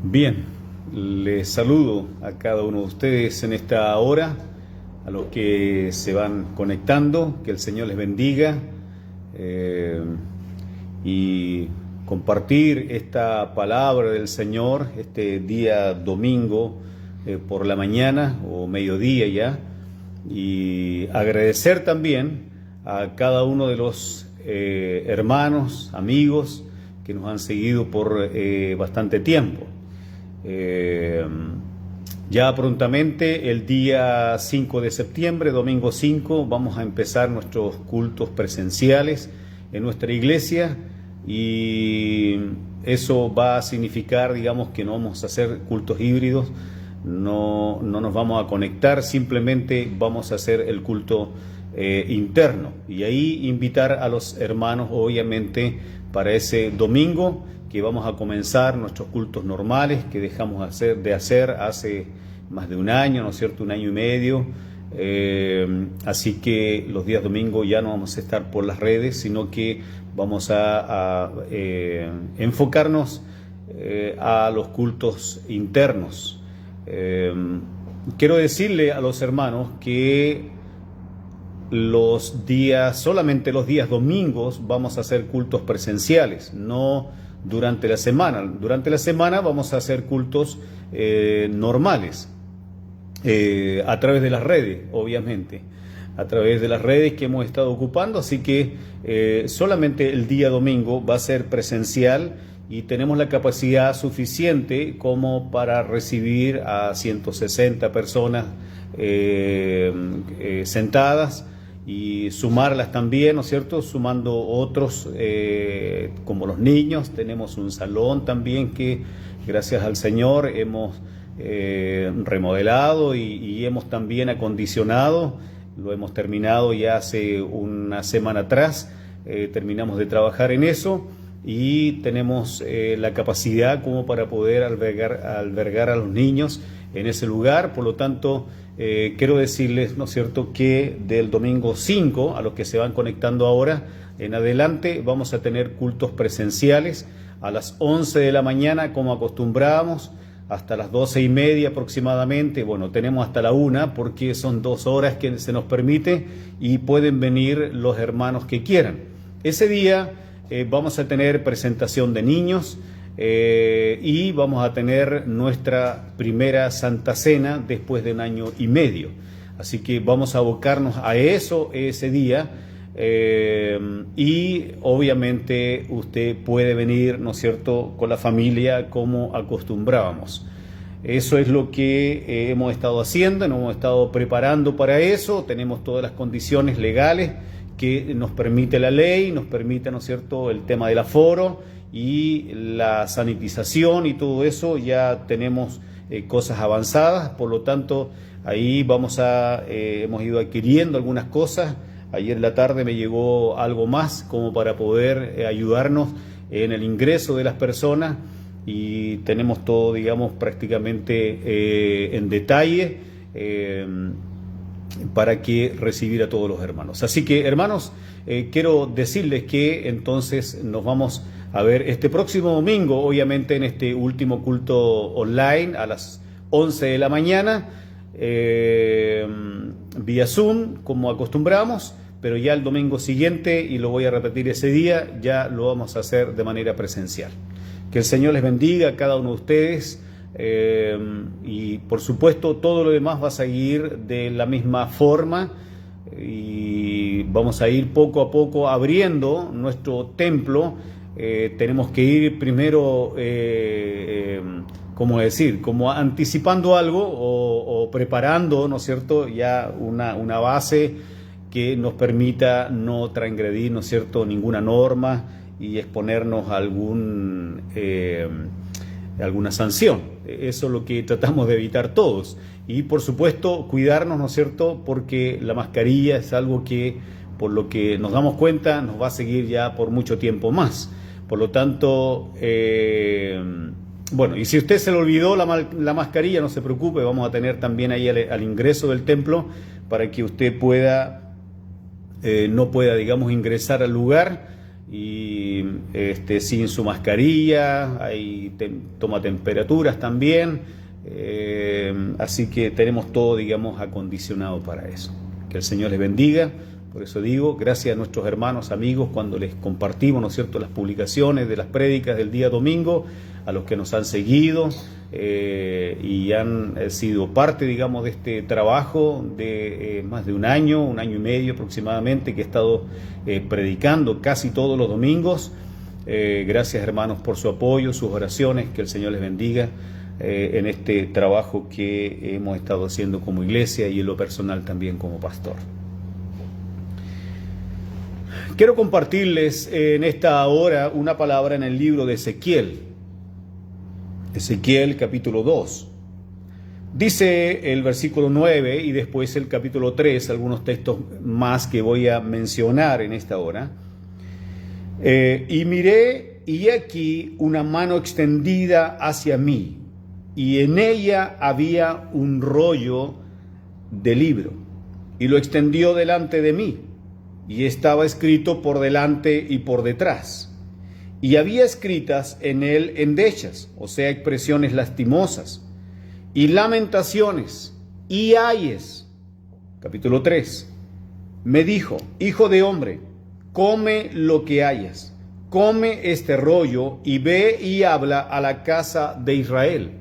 Bien, les saludo a cada uno de ustedes en esta hora, a los que se van conectando, que el Señor les bendiga y compartir esta palabra del Señor este día domingo por la mañana o mediodía ya, y agradecer también a cada uno de los hermanos, amigos que nos han seguido por bastante tiempo. Ya prontamente, el día 5 de septiembre, domingo 5, vamos a empezar nuestros cultos presenciales en nuestra iglesia, y eso va a significar, digamos, que no vamos a hacer cultos híbridos, no nos vamos a conectar, simplemente vamos a hacer el culto interno, y ahí invitar a los hermanos, obviamente, para ese domingo que vamos a comenzar nuestros cultos normales que dejamos de hacer hace más de un año, ¿no es cierto?, un año y medio. Así que los días domingos ya no vamos a estar por las redes, sino que vamos a enfocarnos a los cultos internos. Quiero decirle a los hermanos que solamente los días domingos vamos a hacer cultos presenciales, no durante la semana. Durante la semana vamos a hacer cultos normales, a través de las redes, obviamente, a través de las redes que hemos estado ocupando, así que solamente el día domingo va a ser presencial, y tenemos la capacidad suficiente como para recibir a 160 personas sentadas, y sumarlas también, ¿no es cierto?, sumando otros como los niños. Tenemos un salón también que, gracias al Señor, hemos remodelado y hemos también acondicionado. Lo hemos terminado ya hace una semana atrás, terminamos de trabajar en eso, y tenemos la capacidad como para poder albergar a los niños en ese lugar. Por lo tanto, quiero decirles, ¿no es cierto?, que del domingo 5, a los que se van conectando ahora en adelante, vamos a tener cultos presenciales a las 11 de la mañana, como acostumbrábamos, hasta las 12:30 aproximadamente. Bueno, tenemos hasta la 1, porque son 2 horas que se nos permite, y pueden venir los hermanos que quieran. Ese día vamos a tener presentación de niños, y vamos a tener nuestra primera Santa Cena después de un año y medio. Así que vamos a abocarnos a eso ese día, y obviamente usted puede venir, ¿no es cierto?, con la familia como acostumbrábamos. Eso es lo que hemos estado haciendo, nos hemos estado preparando para eso. Tenemos todas las condiciones legales que nos permite la ley, nos permite, ¿no es cierto?, el tema del aforo y la sanitización y todo eso. Ya tenemos cosas avanzadas, por lo tanto ahí hemos ido adquiriendo algunas cosas. Ayer en la tarde me llegó algo más como para poder ayudarnos en el ingreso de las personas, y tenemos todo, digamos, prácticamente en detalle para que recibir a todos los hermanos. Así que, hermanos, quiero decirles que entonces nos vamos a ver este próximo domingo, obviamente en este último culto online a las 11 de la mañana, vía Zoom, como acostumbramos, pero ya el domingo siguiente, y lo voy a repetir ese día, ya lo vamos a hacer de manera presencial. Que el Señor les bendiga a cada uno de ustedes, y por supuesto todo lo demás va a seguir de la misma forma, y vamos a ir poco a poco abriendo nuestro templo. Tenemos que ir primero, como anticipando algo o preparando, ¿no es cierto?, ya una base que nos permita no transgredir, ¿no es cierto?, ninguna norma y exponernos a alguna sanción. Eso es lo que tratamos de evitar todos. Y por supuesto cuidarnos, ¿no es cierto?, porque la mascarilla es algo que, por lo que nos damos cuenta, nos va a seguir ya por mucho tiempo más. Por lo tanto, bueno, y si usted se le olvidó la mascarilla, no se preocupe, vamos a tener también ahí al ingreso del templo, para que usted no pueda, digamos, ingresar al lugar, y sin su mascarilla, toma temperaturas también, así que tenemos todo, digamos, acondicionado para eso. Que el Señor les bendiga. Por eso digo, gracias a nuestros hermanos, amigos, cuando les compartimos, ¿no es cierto?, las publicaciones de las prédicas del día domingo, a los que nos han seguido y han sido parte, digamos, de este trabajo de más de un año y medio aproximadamente, que he estado predicando casi todos los domingos. Gracias, hermanos, por su apoyo, sus oraciones, que el Señor les bendiga en este trabajo que hemos estado haciendo como iglesia y en lo personal también como pastor. Quiero compartirles en esta hora una palabra en el libro de Ezequiel. Ezequiel capítulo 2. Dice el versículo 9 y después el capítulo 3, algunos textos más que voy a mencionar en esta hora. Y miré, y aquí una mano extendida hacia mí, y en ella había un rollo de libro, y lo extendió delante de mí. Y estaba escrito por delante y por detrás. Y había escritas en él endechas, o sea, expresiones lastimosas, y lamentaciones, y ayes. Capítulo 3. Me dijo: hijo de hombre, come lo que hayas, come este rollo, y ve y habla a la casa de Israel.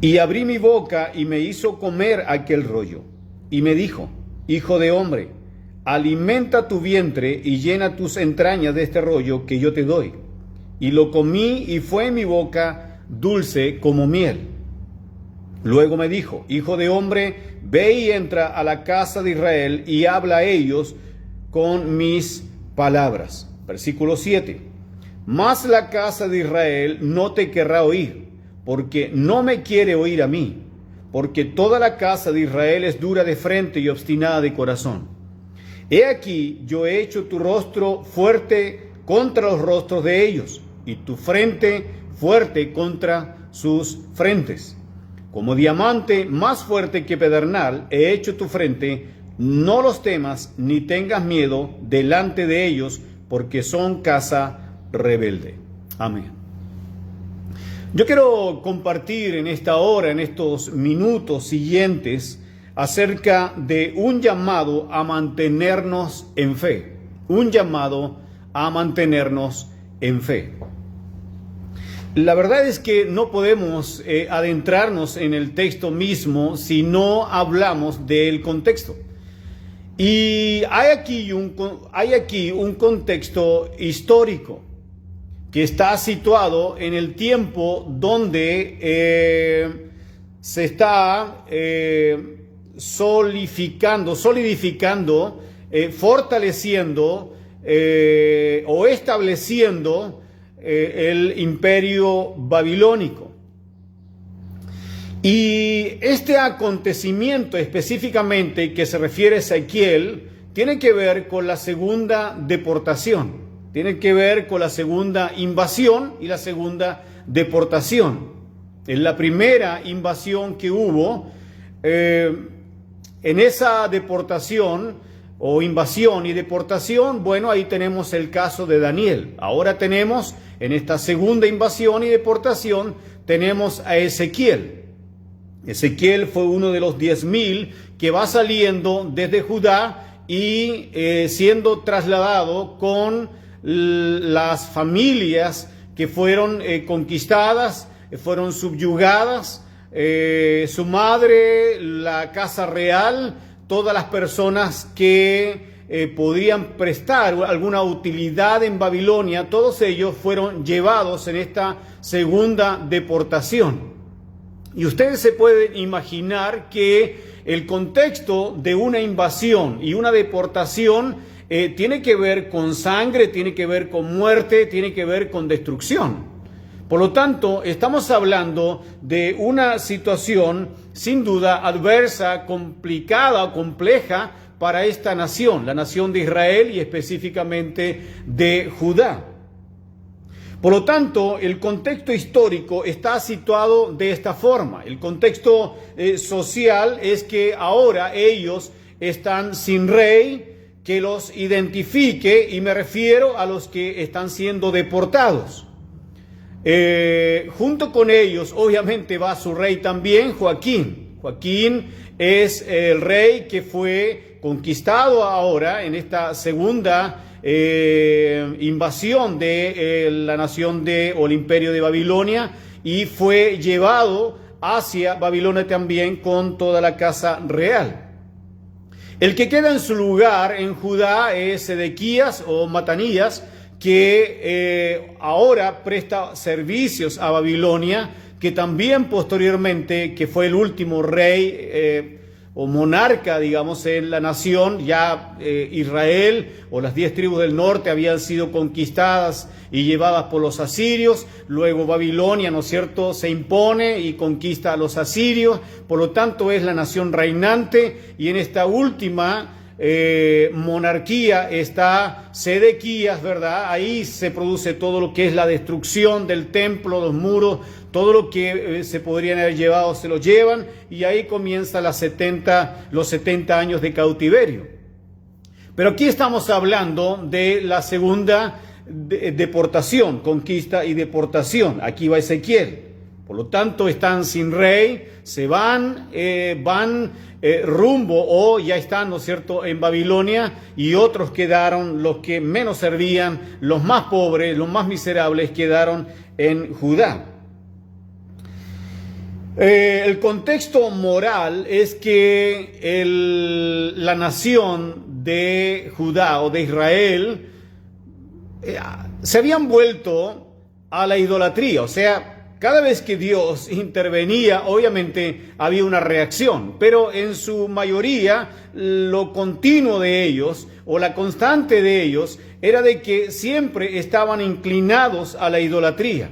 Y abrí mi boca, y me hizo comer aquel rollo. Y me dijo: hijo de hombre, alimenta tu vientre y llena tus entrañas de este rollo que yo te doy. Y lo comí, y fue en mi boca dulce como miel. Luego me dijo: hijo de hombre, ve y entra a la casa de Israel y habla a ellos con mis palabras. Versículo 7. Mas la casa de Israel no te querrá oír, porque no me quiere oír a mí, porque toda la casa de Israel es dura de frente y obstinada de corazón. He aquí, yo he hecho tu rostro fuerte contra los rostros de ellos, y tu frente fuerte contra sus frentes. Como diamante más fuerte que pedernal, he hecho tu frente. No los temas, ni tengas miedo delante de ellos, porque son casa rebelde. Amén. Yo quiero compartir en esta hora, en estos minutos siguientes, acerca de un llamado a mantenernos en fe. Un llamado a mantenernos en fe. La verdad es que no podemos adentrarnos en el texto mismo si no hablamos del contexto. Y hay aquí un contexto histórico que está situado en el tiempo donde se está solidificando, fortaleciendo o estableciendo el imperio babilónico. Y este acontecimiento específicamente que se refiere a Ezequiel tiene que ver con la segunda deportación, tiene que ver con la segunda invasión y la segunda deportación. En la primera invasión que hubo, en esa deportación o invasión y deportación, bueno, ahí tenemos el caso de Daniel. Ahora tenemos, en esta segunda invasión y deportación, tenemos a Ezequiel. Ezequiel fue uno de los 10,000 que va saliendo desde Judá y siendo trasladado con las familias que fueron conquistadas, fueron subyugadas, su madre, la casa real, todas las personas que podían prestar alguna utilidad en Babilonia, todos ellos fueron llevados en esta segunda deportación. Y ustedes se pueden imaginar que el contexto de una invasión y una deportación tiene que ver con sangre, tiene que ver con muerte, tiene que ver con destrucción. Por lo tanto, estamos hablando de una situación sin duda adversa, complicada o compleja para esta nación, la nación de Israel y específicamente de Judá. Por lo tanto, el contexto histórico está situado de esta forma. El contexto social es que ahora ellos están sin rey, que los identifique, y me refiero a los que están siendo deportados. Junto con ellos, obviamente, va su rey también, Joaquín. Joaquín es el rey que fue conquistado ahora en esta segunda invasión de la nación o el imperio de Babilonia, y fue llevado hacia Babilonia también con toda la casa real. El que queda en su lugar en Judá es Sedequías o Matanías, que ahora presta servicios a Babilonia, que también posteriormente, que fue el último rey o monarca, digamos, en la nación. Ya Israel o las 10 tribus del norte habían sido conquistadas y llevadas por los asirios. Luego Babilonia, ¿no es cierto?, se impone y conquista a los asirios. Por lo tanto, es la nación reinante, y en esta última monarquía está Sedequías, ¿verdad? Ahí se produce todo lo que es la destrucción del templo, los muros, todo lo que se podrían haber llevado se lo llevan, y ahí comienza los 70 años de cautiverio. Pero aquí estamos hablando de la segunda deportación, conquista y deportación. Aquí va Ezequiel. Por lo tanto, están sin rey, se van rumbo, o ya están, ¿no es cierto?, en Babilonia, y otros quedaron, los que menos servían, los más pobres, los más miserables, quedaron en Judá. El contexto moral es que la nación de Judá o de Israel se habían vuelto a la idolatría. O sea, cada vez que Dios intervenía, obviamente había una reacción, pero en su mayoría lo continuo de ellos, o la constante de ellos, era de que siempre estaban inclinados a la idolatría.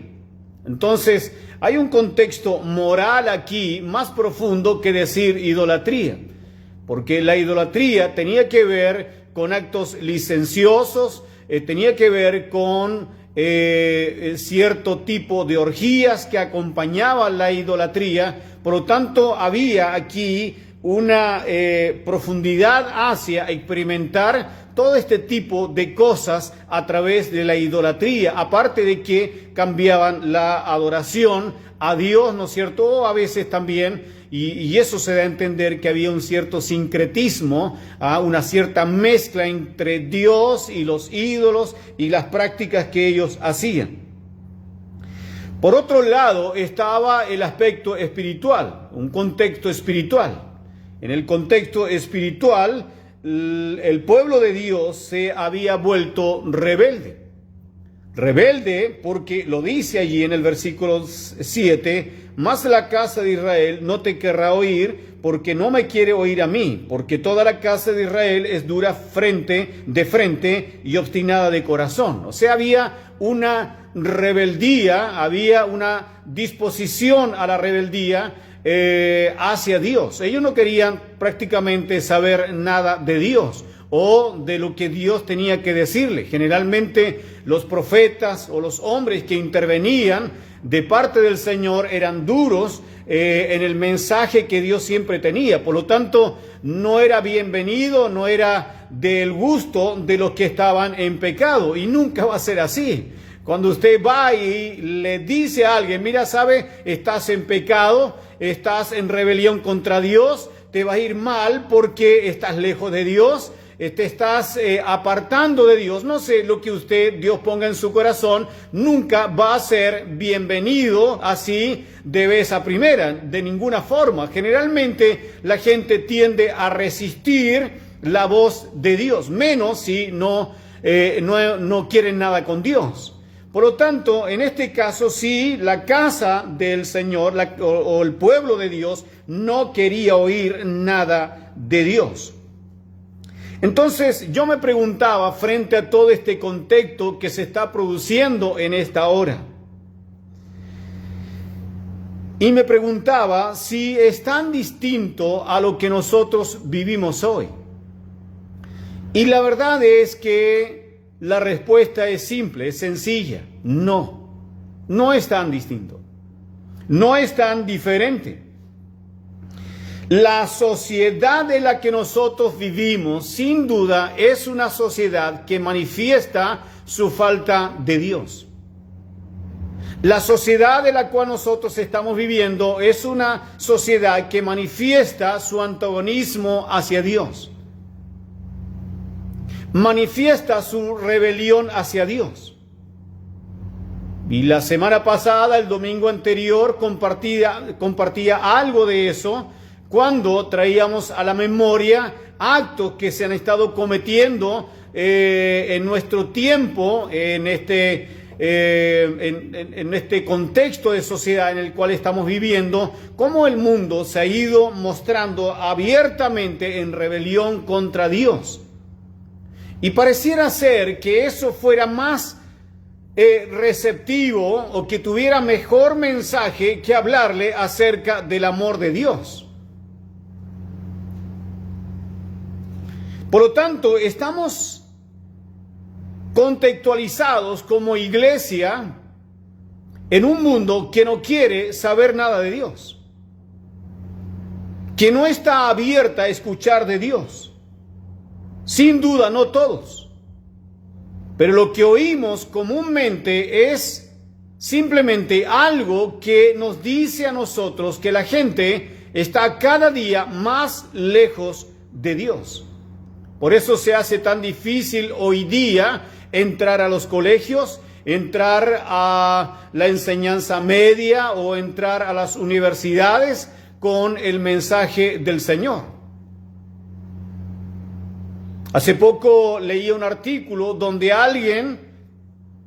Entonces, hay un contexto moral aquí más profundo que decir idolatría, porque la idolatría tenía que ver con actos licenciosos, tenía que ver con cierto tipo de orgías que acompañaban la idolatría. Por lo tanto, había aquí una profundidad hacia experimentar todo este tipo de cosas a través de la idolatría, aparte de que cambiaban la adoración a Dios, ¿no es cierto?, o a veces también, y eso se da a entender que había un cierto sincretismo, una cierta mezcla entre Dios y los ídolos y las prácticas que ellos hacían. Por otro lado estaba el aspecto espiritual, un contexto espiritual. En el contexto espiritual, el pueblo de Dios se había vuelto rebelde. Rebelde porque lo dice allí en el versículo 7, mas la casa de Israel no te querrá oír, porque no me quiere oír a mí, porque toda la casa de Israel es dura de frente y obstinada de corazón. O sea, había una rebeldía, había una disposición a la rebeldía hacia Dios. Ellos no querían prácticamente saber nada de Dios o de lo que Dios tenía que decirle. Generalmente los profetas o los hombres que intervenían de parte del Señor eran duros en el mensaje que Dios siempre tenía. Por lo tanto, no era bienvenido, no era del gusto de los que estaban en pecado, y nunca va a ser así. Cuando usted va y le dice a alguien, mira, sabe, estás en pecado, estás en rebelión contra Dios, te va a ir mal porque estás lejos de Dios, te estás apartando de Dios. No sé lo que Dios ponga en su corazón, nunca va a ser bienvenido así de vez a primera, de ninguna forma. Generalmente la gente tiende a resistir la voz de Dios, menos si no quieren nada con Dios. Por lo tanto, en este caso, sí, la casa del Señor o el pueblo de Dios no quería oír nada de Dios. Entonces, yo me preguntaba frente a todo este contexto que se está produciendo en esta hora. Y me preguntaba si es tan distinto a lo que nosotros vivimos hoy. Y la verdad es que la respuesta es simple, es sencilla. No es tan distinto. No es tan diferente. La sociedad en la que nosotros vivimos, sin duda, es una sociedad que manifiesta su falta de Dios. La sociedad en la cual nosotros estamos viviendo es una sociedad que manifiesta su antagonismo hacia Dios. Manifiesta su rebelión hacia Dios. Y la semana pasada, el domingo anterior, compartía algo de eso cuando traíamos a la memoria actos que se han estado cometiendo en nuestro tiempo, en este contexto de sociedad en el cual estamos viviendo, cómo el mundo se ha ido mostrando abiertamente en rebelión contra Dios. Y pareciera ser que eso fuera más receptivo o que tuviera mejor mensaje que hablarle acerca del amor de Dios. Por lo tanto, estamos contextualizados como iglesia en un mundo que no quiere saber nada de Dios, que no está abierta a escuchar de Dios. Sin duda, no todos. Pero lo que oímos comúnmente es simplemente algo que nos dice a nosotros que la gente está cada día más lejos de Dios. Por eso se hace tan difícil hoy día entrar a los colegios, entrar a la enseñanza media o entrar a las universidades con el mensaje del Señor. Hace poco leí un artículo donde alguien,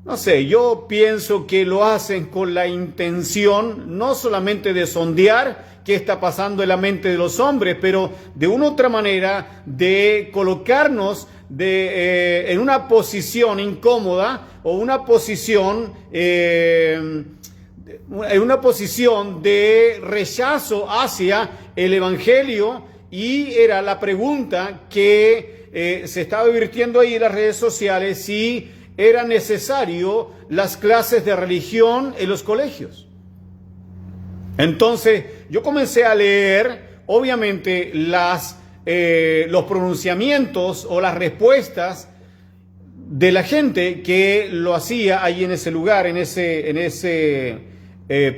no sé, yo pienso que lo hacen con la intención no solamente de sondear qué está pasando en la mente de los hombres, pero de una u otra manera de colocarnos en una posición incómoda o una posición en una posición de rechazo hacia el Evangelio, y era la pregunta que se estaba virtiendo ahí en las redes sociales, si era necesario las clases de religión en los colegios. Entonces yo comencé a leer, obviamente, los pronunciamientos o las respuestas de la gente que lo hacía ahí en ese lugar, en ese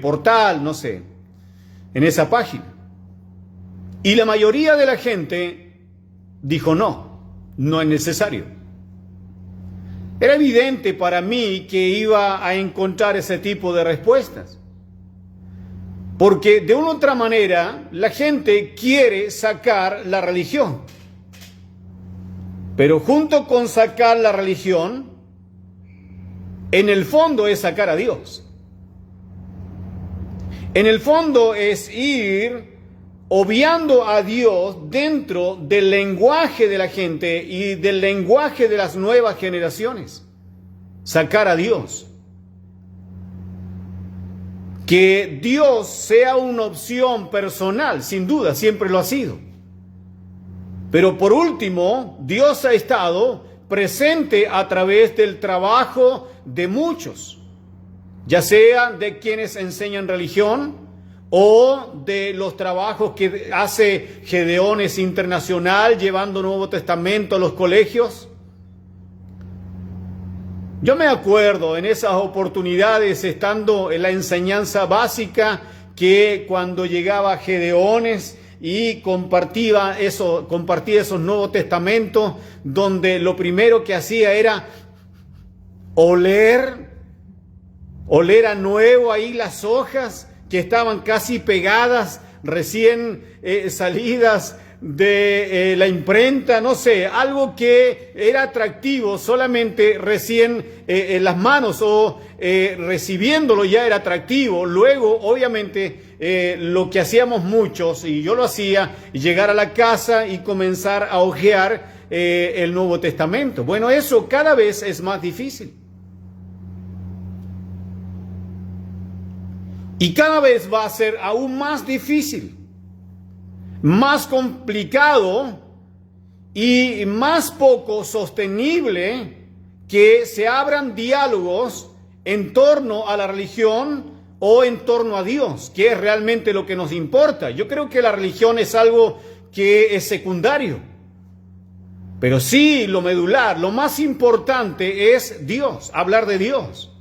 portal, no sé, en esa página. Y la mayoría de la gente dijo no es necesario. Era evidente para mí que iba a encontrar ese tipo de respuestas. Porque de una u otra manera la gente quiere sacar la religión. Pero junto con sacar la religión, en el fondo es sacar a Dios. En el fondo es ir obviando a Dios dentro del lenguaje de la gente y del lenguaje de las nuevas generaciones. Sacar a Dios. Que Dios sea una opción personal, sin duda, siempre lo ha sido. Pero por último, Dios ha estado presente a través del trabajo de muchos, ya sea de quienes enseñan religión o de los trabajos que hace Gedeones Internacional llevando Nuevo Testamento a los colegios. Yo me acuerdo en esas oportunidades, estando en la enseñanza básica, que cuando llegaba Gedeones y compartía esos Nuevos Testamentos, donde lo primero que hacía era oler a nuevo ahí las hojas que estaban casi pegadas, recién salidas de la imprenta, no sé, algo que era atractivo solamente recién en las manos o recibiéndolo ya era atractivo. Luego, obviamente, lo que hacíamos muchos, y yo lo hacía, llegar a la casa y comenzar a hojear el Nuevo Testamento. Bueno, eso cada vez es más difícil. Y cada vez va a ser aún más difícil, más complicado y más poco sostenible que se abran diálogos en torno a la religión o en torno a Dios, que es realmente lo que nos importa. Yo creo que la religión es algo que es secundario, pero sí lo medular, lo más importante es Dios, hablar de Dios,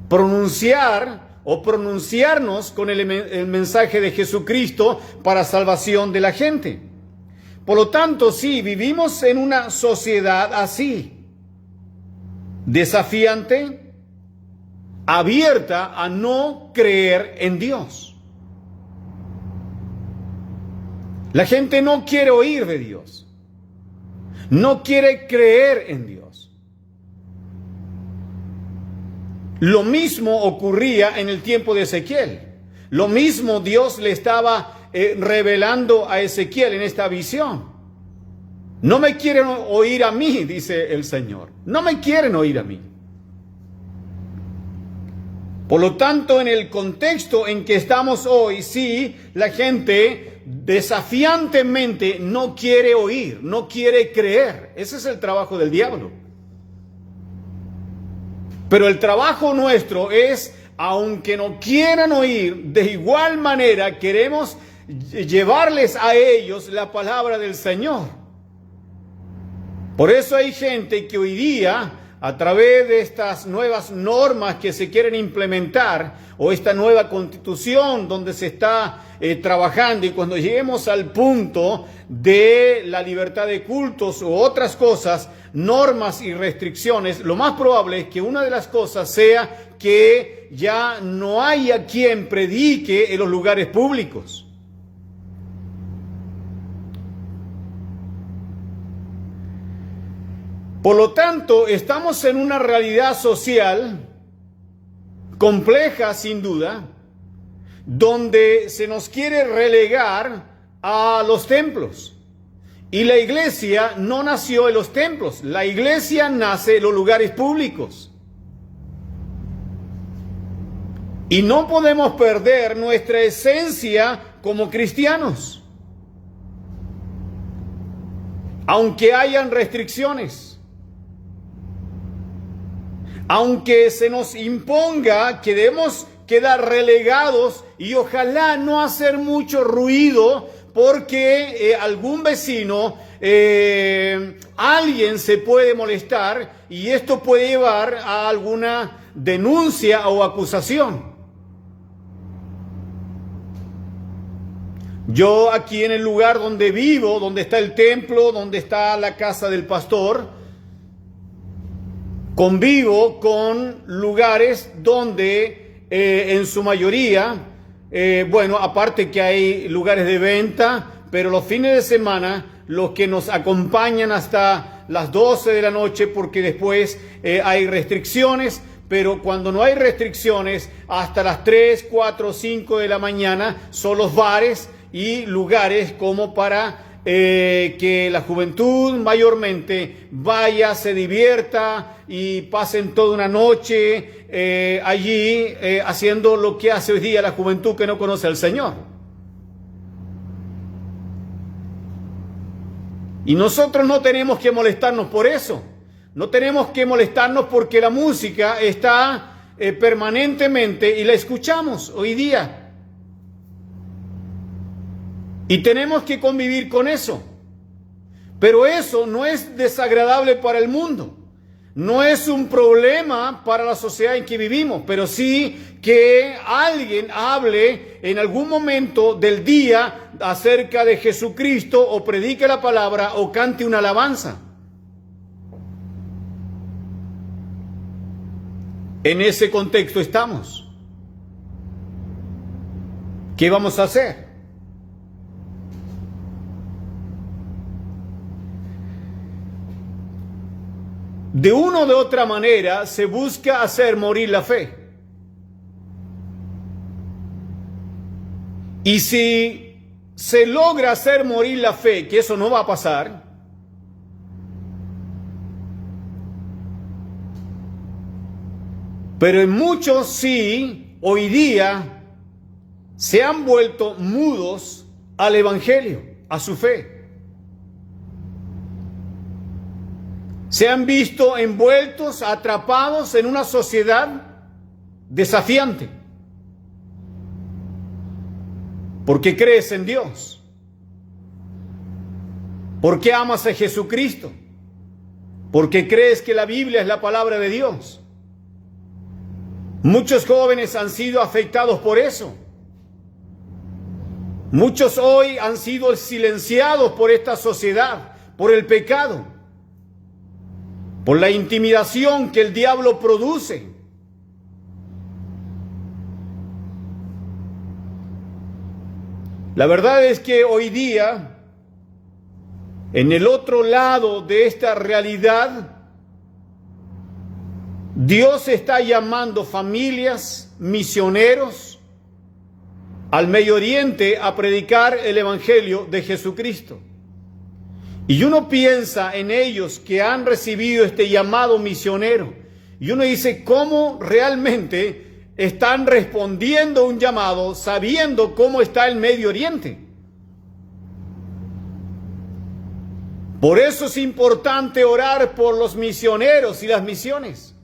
pronunciar o pronunciarnos con el mensaje de Jesucristo para salvación de la gente. Por lo tanto, sí, vivimos en una sociedad así, desafiante, abierta a no creer en Dios. La gente no quiere oír de Dios, no quiere creer en Dios. Lo mismo ocurría en el tiempo de Ezequiel. Lo mismo Dios le estaba revelando a Ezequiel en esta visión. No me quieren oír a mí, dice el Señor. No me quieren oír a mí. Por lo tanto, en el contexto en que estamos hoy, sí, la gente desafiantemente no quiere oír, no quiere creer. Ese es el trabajo del diablo. Pero el trabajo nuestro es, aunque no quieran oír, de igual manera queremos llevarles a ellos la palabra del Señor. Por eso hay gente que hoy día, a través de estas nuevas normas que se quieren implementar, o esta nueva constitución donde se está trabajando, y cuando lleguemos al punto de la libertad de cultos u otras cosas, normas y restricciones, lo más probable es que una de las cosas sea que ya no haya quien predique en los lugares públicos. Por lo tanto, estamos en una realidad social compleja, sin duda, donde se nos quiere relegar a los templos. Y la iglesia no nació en los templos, la iglesia nace en los lugares públicos. Y no podemos perder nuestra esencia como cristianos, aunque hayan restricciones. Aunque se nos imponga que debemos quedar relegados y ojalá no hacer mucho ruido porque algún vecino, alguien se puede molestar y esto puede llevar a alguna denuncia o acusación. Yo aquí en el lugar donde vivo, donde está el templo, donde está la casa del pastor, convivo con lugares donde en su mayoría, aparte que hay lugares de venta, pero los fines de semana, los que nos acompañan hasta las 12 de la noche, porque después hay restricciones, pero cuando no hay restricciones, hasta las 3, 4, 5 de la mañana son los bares y lugares como para que la juventud mayormente vaya, se divierta y pasen toda una noche allí haciendo lo que hace hoy día la juventud que no conoce al Señor. Y nosotros no tenemos que molestarnos por eso. No tenemos que molestarnos porque la música está permanentemente y la escuchamos hoy día. Y tenemos que convivir con eso. Pero eso no es desagradable para el mundo. No es un problema para la sociedad en que vivimos, pero sí que alguien hable en algún momento del día acerca de Jesucristo o predique la palabra o cante una alabanza. En ese contexto estamos. ¿Qué vamos a hacer? De una o de otra manera se busca hacer morir la fe. Y si se logra hacer morir la fe, que eso no va a pasar, pero en muchos sí, hoy día, se han vuelto mudos al Evangelio, a su fe. Se han visto envueltos, atrapados en una sociedad desafiante. ¿Por qué crees en Dios? ¿Por qué amas a Jesucristo? ¿Por qué crees que la Biblia es la palabra de Dios? Muchos jóvenes han sido afectados por eso. Muchos hoy han sido silenciados por esta sociedad, por el pecado, por la intimidación que el diablo produce. La verdad es que hoy día, en el otro lado de esta realidad, Dios está llamando familias, misioneros, al Medio Oriente a predicar el Evangelio de Jesucristo. Y uno piensa en ellos que han recibido este llamado misionero. Y uno dice, ¿cómo realmente están respondiendo a un llamado sabiendo cómo está el Medio Oriente? Por eso es importante orar por los misioneros y las misiones.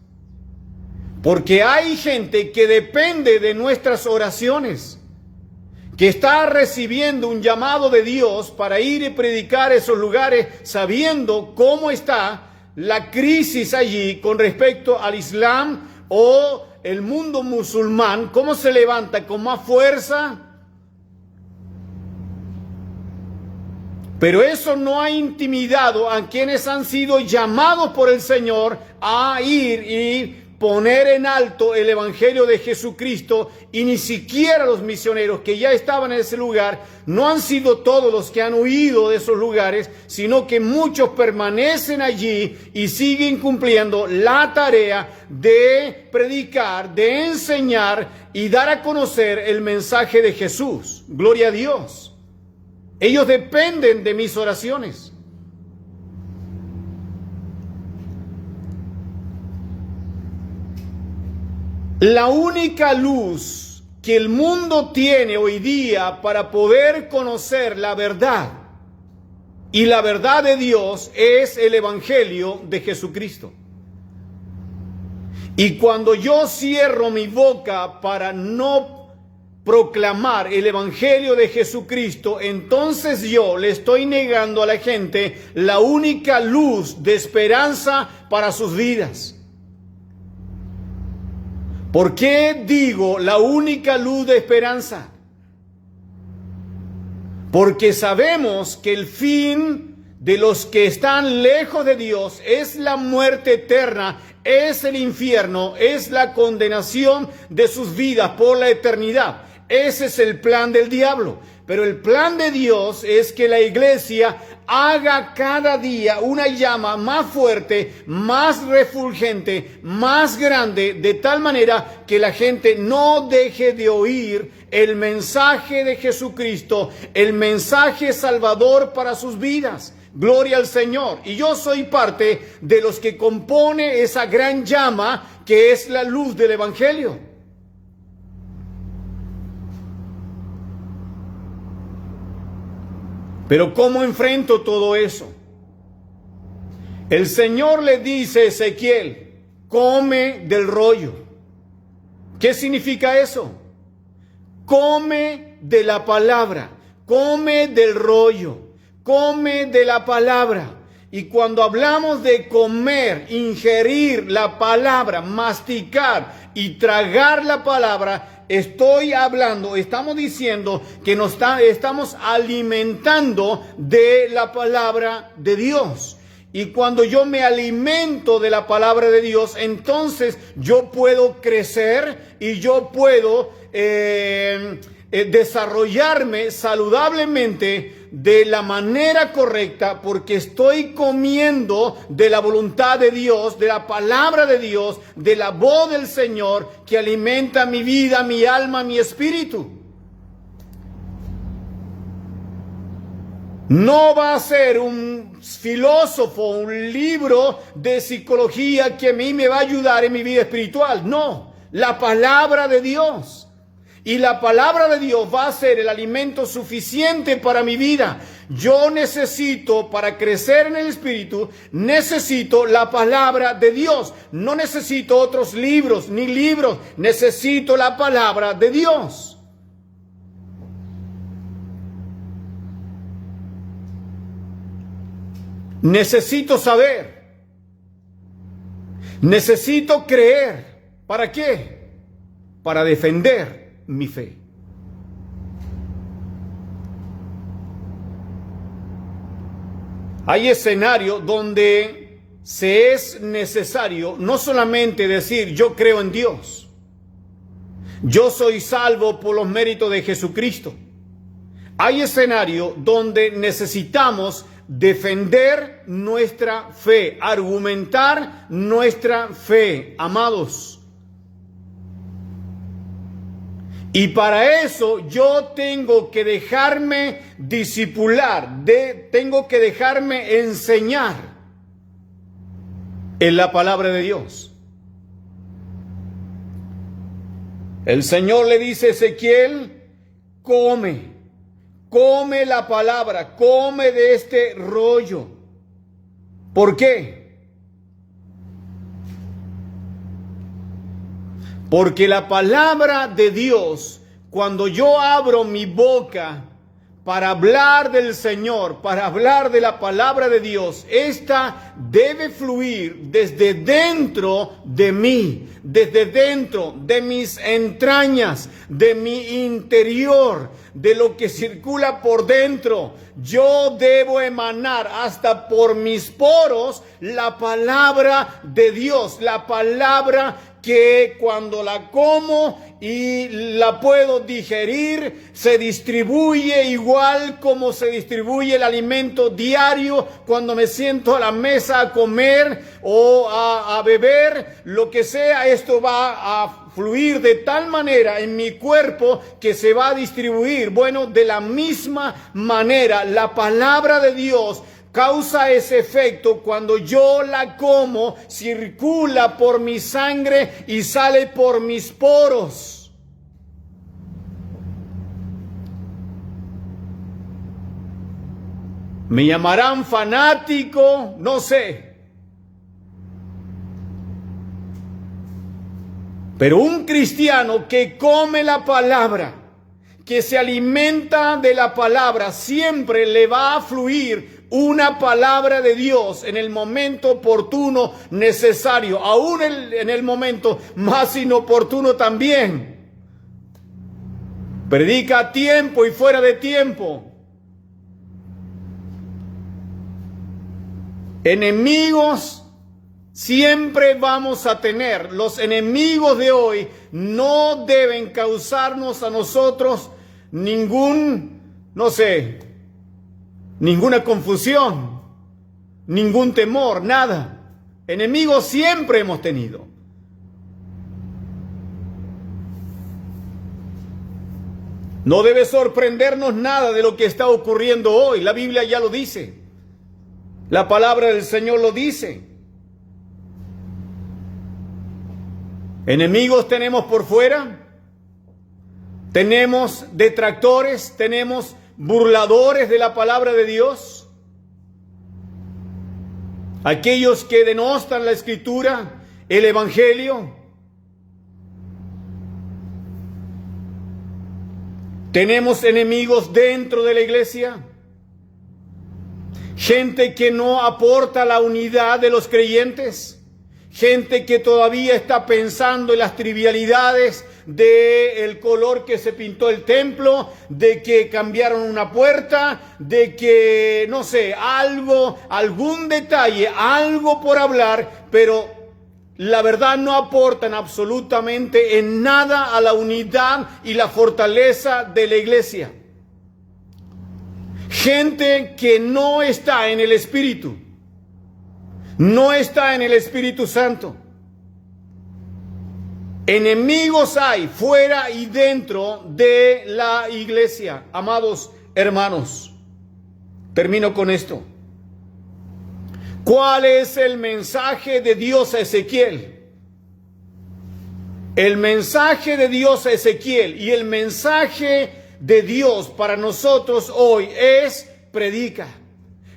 Porque hay gente que depende de nuestras oraciones, que está recibiendo un llamado de Dios para ir y predicar esos lugares, sabiendo cómo está la crisis allí con respecto al Islam o el mundo musulmán, cómo se levanta con más fuerza. Pero eso no ha intimidado a quienes han sido llamados por el Señor a ir y poner en alto el Evangelio de Jesucristo, y ni siquiera los misioneros que ya estaban en ese lugar, no han sido todos los que han huido de esos lugares, sino que muchos permanecen allí y siguen cumpliendo la tarea de predicar, de enseñar y dar a conocer el mensaje de Jesús. Gloria a Dios. Ellos dependen de mis oraciones. La única luz que el mundo tiene hoy día para poder conocer la verdad y la verdad de Dios es el Evangelio de Jesucristo. Y cuando yo cierro mi boca para no proclamar el Evangelio de Jesucristo, entonces yo le estoy negando a la gente la única luz de esperanza para sus vidas. ¿Por qué digo la única luz de esperanza? Porque sabemos que el fin de los que están lejos de Dios es la muerte eterna, es el infierno, es la condenación de sus vidas por la eternidad. Ese es el plan del diablo. Pero el plan de Dios es que la iglesia haga cada día una llama más fuerte, más refulgente, más grande, de tal manera que la gente no deje de oír el mensaje de Jesucristo, el mensaje salvador para sus vidas. Gloria al Señor. Y yo soy parte de los que compone esa gran llama que es la luz del Evangelio. Pero ¿cómo enfrento todo eso? El Señor le dice a Ezequiel, come del rollo. ¿Qué significa eso? Come de la palabra, come del rollo, come de la palabra. Y cuando hablamos de comer, ingerir la palabra, masticar y tragar la palabra, estamos diciendo que nos estamos alimentando de la palabra de Dios. Y cuando yo me alimento de la palabra de Dios, entonces yo puedo crecer y yo puedo desarrollarme saludablemente de la manera correcta, porque estoy comiendo de la voluntad de Dios, de la palabra de Dios, de la voz del Señor que alimenta mi vida, mi alma, mi espíritu. No va a ser un filósofo, un libro de psicología que a mí me va a ayudar en mi vida espiritual. No, la palabra de Dios. Y la palabra de Dios va a ser el alimento suficiente para mi vida. Yo necesito, para crecer en el Espíritu, necesito la palabra de Dios. No necesito otros libros, ni libros. Necesito la palabra de Dios. Necesito saber. Necesito creer. ¿Para qué? Para defender mi fe. Hay escenarios donde se es necesario no solamente decir yo creo en Dios, yo soy salvo por los méritos de Jesucristo. Hay escenarios donde necesitamos defender nuestra fe, argumentar nuestra fe, amados. Y para eso yo tengo que dejarme discipular, tengo que dejarme enseñar en la palabra de Dios. El Señor le dice a Ezequiel, come la palabra, come de este rollo. ¿Por qué? Porque la palabra de Dios, cuando yo abro mi boca para hablar del Señor, para hablar de la palabra de Dios, esta debe fluir desde dentro de mí, desde dentro de mis entrañas, de mi interior, de lo que circula por dentro. Yo debo emanar hasta por mis poros la palabra de Dios, la palabra que cuando la como y la puedo digerir, se distribuye igual como se distribuye el alimento diario cuando me siento a la mesa a comer o a beber, lo que sea. Esto va a fluir de tal manera en mi cuerpo que se va a distribuir. Bueno, de la misma manera, la palabra de Dios causa ese efecto cuando yo la como, circula por mi sangre y sale por mis poros. Me llamarán fanático, no sé. Pero un cristiano que come la palabra, que se alimenta de la palabra, siempre le va a fluir una palabra de Dios en el momento oportuno necesario, aún en el momento más inoportuno también. Predica a tiempo y fuera de tiempo. Enemigos siempre vamos a tener. Los enemigos de hoy no deben causarnos a nosotros ninguna confusión, ningún temor, nada. Enemigos siempre hemos tenido. No debe sorprendernos nada de lo que está ocurriendo hoy. La Biblia ya lo dice. La palabra del Señor lo dice. Enemigos tenemos por fuera. Tenemos detractores, tenemos burladores de la palabra de Dios, aquellos que denostan la Escritura, el Evangelio. Tenemos enemigos dentro de la iglesia, gente que no aporta la unidad de los creyentes, gente que todavía está pensando en las trivialidades del color que se pintó el templo, de que cambiaron una puerta, de que, no sé, algún detalle, algo por hablar, pero la verdad no aportan absolutamente en nada a la unidad y la fortaleza de la iglesia. Gente que no está en el Espíritu, no está en el Espíritu Santo. Enemigos hay fuera y dentro de la iglesia, amados hermanos. Termino con esto. ¿Cuál es el mensaje de Dios a Ezequiel? El mensaje de Dios a Ezequiel y el mensaje de Dios para nosotros hoy es predica.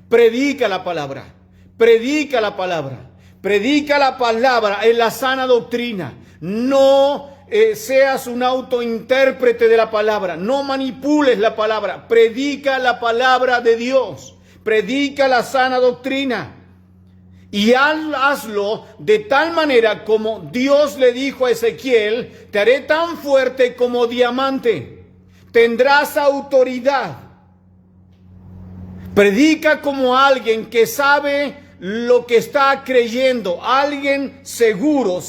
Predica la palabra. Predica la palabra. Predica la palabra en la sana doctrina. No seas un autointérprete de la palabra. No manipules la palabra. Predica la palabra de Dios. predica la sana doctrina. Y hazlo de tal manera como Dios le dijo a Ezequiel: te haré tan fuerte como diamante, tendrás autoridad. Predica como alguien que sabe lo que está creyendo, alguien seguro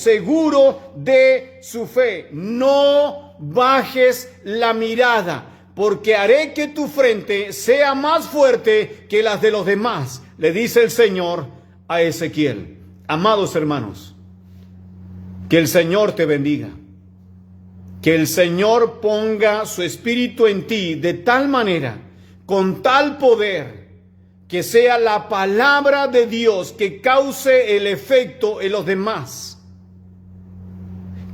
de su fe. No bajes la mirada, porque haré que tu frente sea más fuerte que las de los demás, le dice el Señor a Ezequiel. Amados hermanos, que el Señor te bendiga, que el Señor ponga su espíritu en ti de tal manera, con tal poder, que sea la palabra de Dios que cause el efecto en los demás,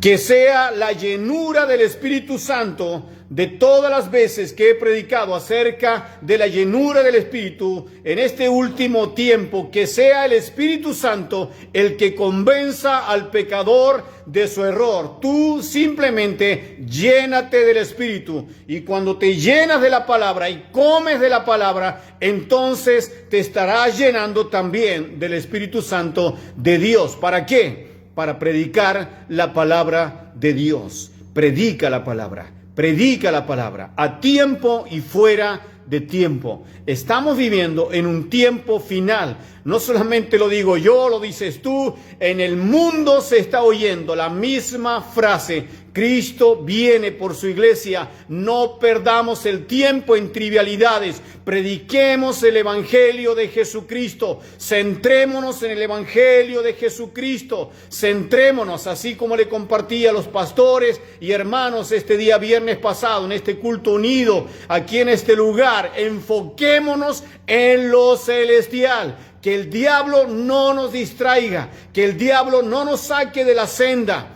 que sea la llenura del Espíritu Santo. De todas las veces que he predicado acerca de la llenura del Espíritu en este último tiempo, que sea el Espíritu Santo el que convenza al pecador de su error. Tú simplemente llénate del Espíritu, y cuando te llenas de la palabra y comes de la palabra, entonces te estarás llenando también del Espíritu Santo de Dios. ¿Para qué? Para predicar la palabra de Dios. Predica la palabra. Predica la palabra a tiempo y fuera de tiempo. Estamos viviendo en un tiempo final. No solamente lo digo yo, lo dices tú. En el mundo se está oyendo la misma frase: Cristo viene por su iglesia. No perdamos el tiempo en trivialidades. Prediquemos el Evangelio de Jesucristo. Centrémonos en el Evangelio de Jesucristo. Centrémonos, así como le compartí a los pastores y hermanos este día viernes pasado, en este culto unido, aquí en este lugar. Enfoquémonos en lo celestial. Que el diablo no nos distraiga. Que el diablo no nos saque de la senda.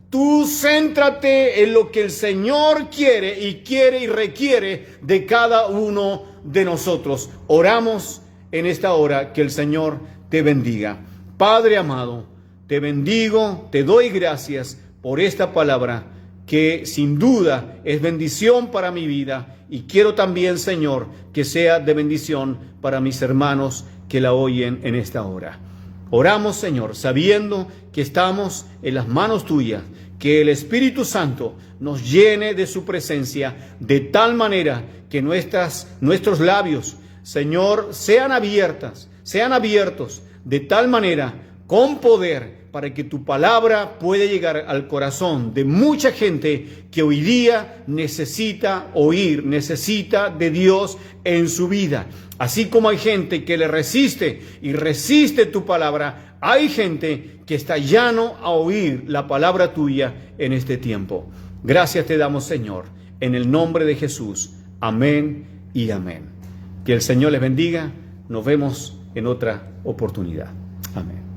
Tú céntrate en lo que el Señor quiere y requiere de cada uno de nosotros. Oramos en esta hora. Que el Señor te bendiga. Padre amado, te bendigo, te doy gracias por esta palabra que sin duda es bendición para mi vida, y quiero también, Señor, que sea de bendición para mis hermanos que la oyen en esta hora. Oramos, Señor, sabiendo que estamos en las manos tuyas, que el Espíritu Santo nos llene de su presencia de tal manera que nuestros labios, Señor, sean abiertos de tal manera, con poder, para que tu palabra pueda llegar al corazón de mucha gente que hoy día necesita oír, necesita de Dios en su vida. Así como hay gente que le resiste y resiste tu palabra, hay gente que está llano a oír la palabra tuya en este tiempo. Gracias te damos, Señor, en el nombre de Jesús. Amén y amén. Que el Señor les bendiga. Nos vemos en otra oportunidad. Amén.